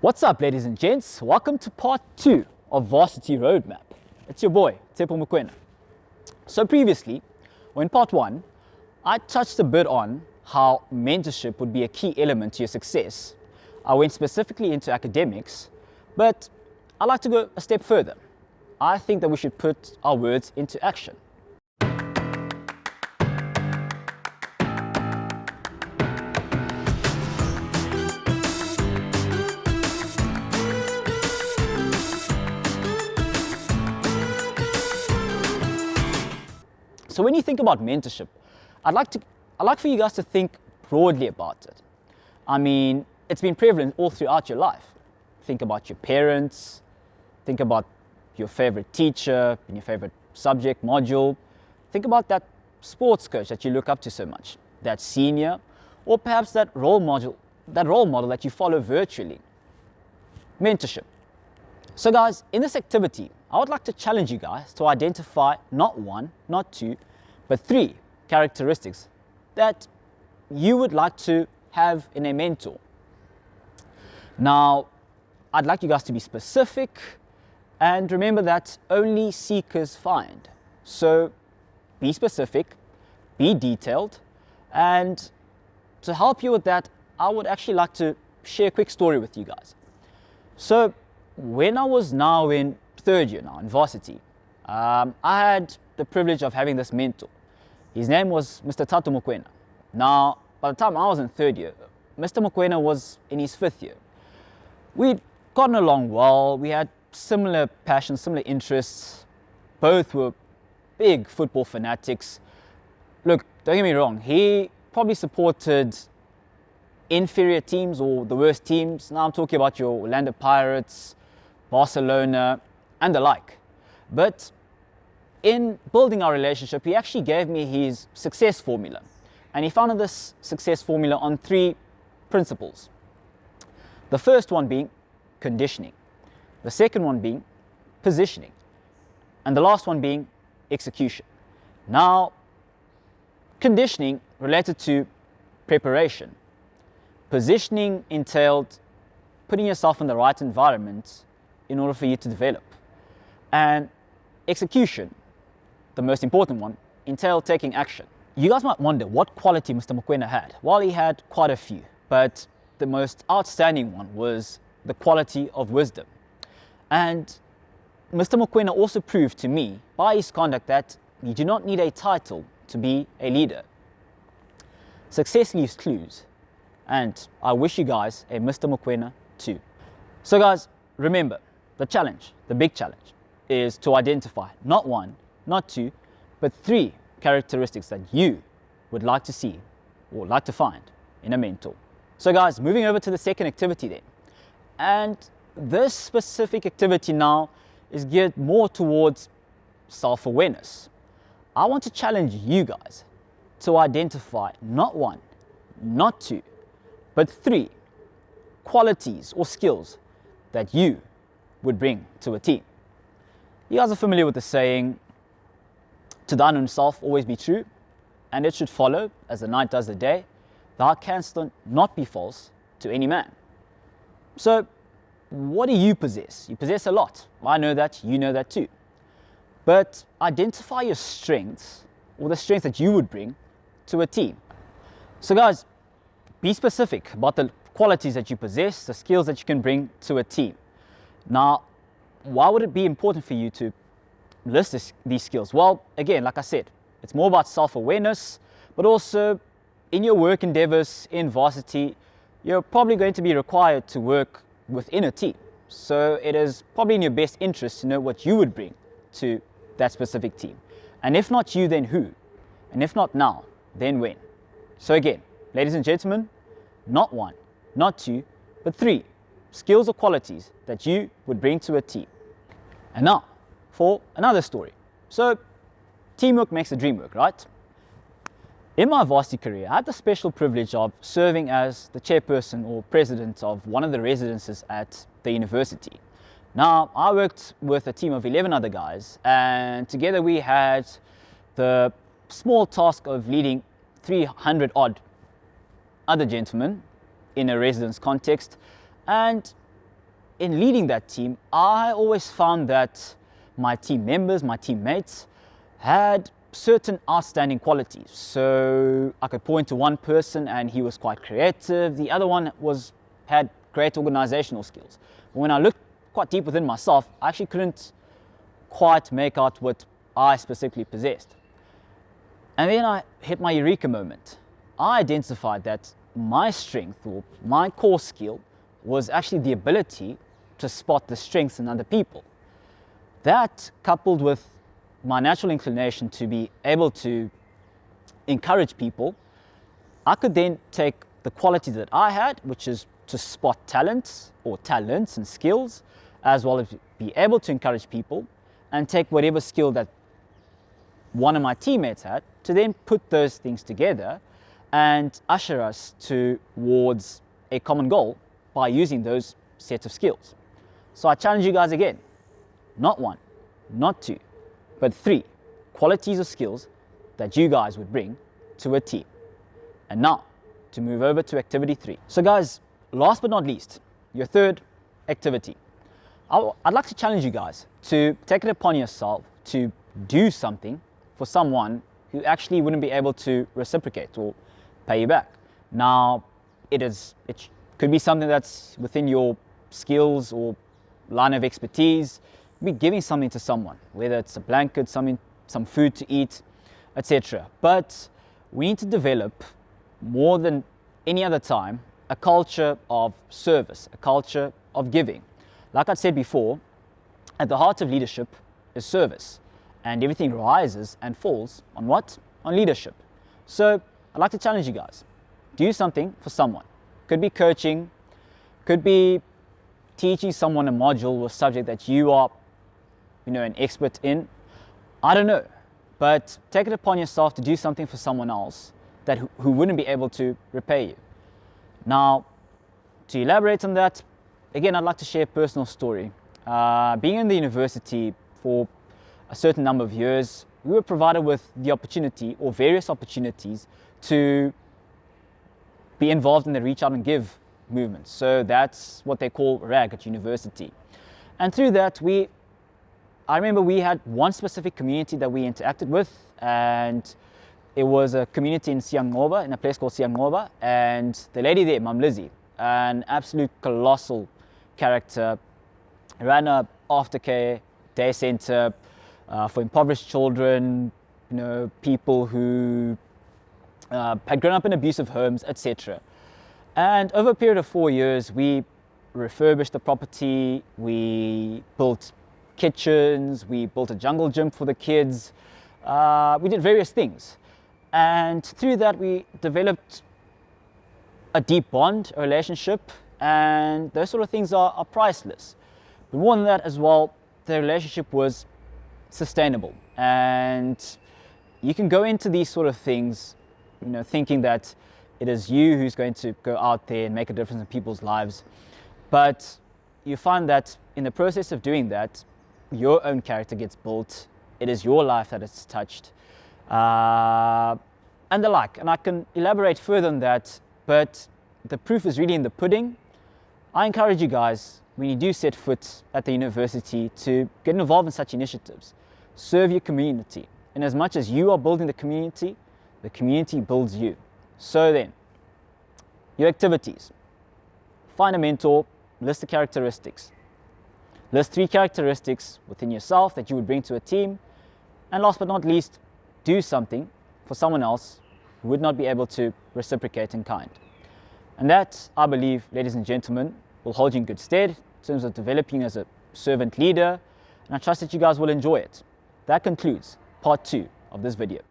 What's up, ladies and gents? Welcome to part 2 of Varsity Roadmap. It's your boy, Tsepo Mokoena. So previously, or in part 1, I touched a bit on how mentorship would be a key element to your success. I went specifically into academics, but I'd like to go a step further. I think that we should put our words into action. So when you think about mentorship, I'd like for you guys to think broadly about it. I mean, it's been prevalent all throughout your life. Think about your parents, think about your favorite teacher in your favorite subject, module. Think about that sports coach that you look up to so much, that senior, or perhaps that role model that you follow virtually. Mentorship. So guys, in this activity, I would like to challenge you guys to identify not 1, not 2, but 3 characteristics that you would like to have in a mentor. Now, I'd like you guys to be specific and remember that only seekers find. So be specific, be detailed, and to help you with that, I would actually like to share a quick story with you guys. So when I was now in 3rd year now in Varsity, I had the privilege of having this mentor. His name was Mr. Tato Mokoena. Now, by the time I was in 3rd year, Mr. Mokoena was in his 5th year. We'd gotten along well, we had similar passions, similar interests. Both were big football fanatics. Look, don't get me wrong, he probably supported inferior teams or the worst teams. Now I'm talking about your Orlando Pirates, Barcelona, and the like. But in building our relationship, he actually gave me his success formula. And he founded this success formula on 3 principles. The first one being conditioning. The second one being positioning. And the last one being execution. Now, conditioning related to preparation. Positioning entailed putting yourself in the right environment in order for you to develop. And execution, the most important one, entailed taking action. You guys might wonder what quality Mr. Mokoena had. Well, he had quite a few, but the most outstanding one was the quality of wisdom. And Mr. Mokoena also proved to me by his conduct that you do not need a title to be a leader. Success leaves clues, and I wish you guys a Mr. Mokoena too. So guys, remember, the challenge, the big challenge, is to identify not 1, not 2, but 3 characteristics that you would like to see or like to find in a mentor. So guys, moving over to the second activity then. And this specific activity now is geared more towards self-awareness. I want to challenge you guys to identify not 1, not 2, but 3 qualities or skills that you would bring to a team. You guys are familiar with the saying, to thine own self always be true, and it should follow, as the night does the day, thou canst not be false to any man. So, what do you possess? You possess a lot. I know that, you know that too. But identify your strengths, or the strengths that you would bring to a team. So guys, be specific about the qualities that you possess, the skills that you can bring to a team. Now, why would it be important for you to list these skills? Well, again, like I said, it's more about self-awareness, but also in your work endeavors in Varsity, you're probably going to be required to work within a team. So it is probably in your best interest to know what you would bring to that specific team. And if not you, then who? And if not now, then when? So again, ladies and gentlemen, not 1, not 2, but 3 skills or qualities that you would bring to a team. And now, for another story. So, teamwork makes the dream work, right? In my Varsity career, I had the special privilege of serving as the chairperson or president of one of the residences at the university. Now, I worked with a team of 11 other guys, and together we had the small task of leading 300 odd other gentlemen in a residence context. And in leading that team, I always found that my team members, my teammates, had certain outstanding qualities. So I could point to one person and he was quite creative. The other one had great organizational skills. But when I looked quite deep within myself, I actually couldn't quite make out what I specifically possessed. And then I hit my eureka moment. I identified that my strength, or my core skill, was actually the ability to spot the strengths in other people. That, coupled with my natural inclination to be able to encourage people, I could then take the qualities that I had, which is to spot talents and skills, as well as be able to encourage people, and take whatever skill that one of my teammates had, to then put those things together and usher us towards a common goal by using those sets of skills. So I challenge you guys again, not one, not two, but 3 qualities or skills that you guys would bring to a team. And now, to move over to activity 3. So guys, last but not least, your third activity. I'd like to challenge you guys to take it upon yourself to do something for someone who actually wouldn't be able to reciprocate or pay you back. Now, it could be something that's within your skills or line of expertise. Be giving something to someone, whether it's a blanket, some food to eat, etc. But we need to develop, more than any other time, a culture of service, a culture of giving. Like I said before, at the heart of leadership is service, and everything rises and falls on what? On leadership. So I'd like to challenge you guys. Do something for someone. Could be coaching, could be teaching someone a module or subject that you are an expert in. I don't know, but take it upon yourself to do something for someone else who wouldn't be able to repay you. Now, to elaborate on that, again, I'd like to share a personal story. Being in the university for a certain number of years, we were provided with the opportunity, or various opportunities, to be involved in the Reach Out and Give movement. So that's what they call RAG at university. And through that, I remember we had one specific community that we interacted with, and it was a community in Siyangoba, in a place called Siyangoba, and the lady there, Mum Lizzie, an absolute colossal character, ran a aftercare day center for impoverished children, people who had grown up in abusive homes, etc. And over a period of 4 years, we refurbished the property, we built kitchens, we built a jungle gym for the kids, we did various things. And through that, we developed a deep bond, a relationship, and those sort of things are priceless. But more than that as well, the relationship was sustainable. And you can go into these sort of things, thinking that it is you who's going to go out there and make a difference in people's lives. But you find that in the process of doing that, your own character gets built. It is your life that is touched. And the like. And I can elaborate further on that, but the proof is really in the pudding. I encourage you guys, when you do set foot at the university, to get involved in such initiatives. Serve your community. And as much as you are building the community builds you. So then, your activities. Find a mentor, list the characteristics. List 3 characteristics within yourself that you would bring to a team. And last but not least, do something for someone else who would not be able to reciprocate in kind. And that, I believe, ladies and gentlemen, will hold you in good stead in terms of developing as a servant leader. And I trust that you guys will enjoy it. That concludes part 2 of this video.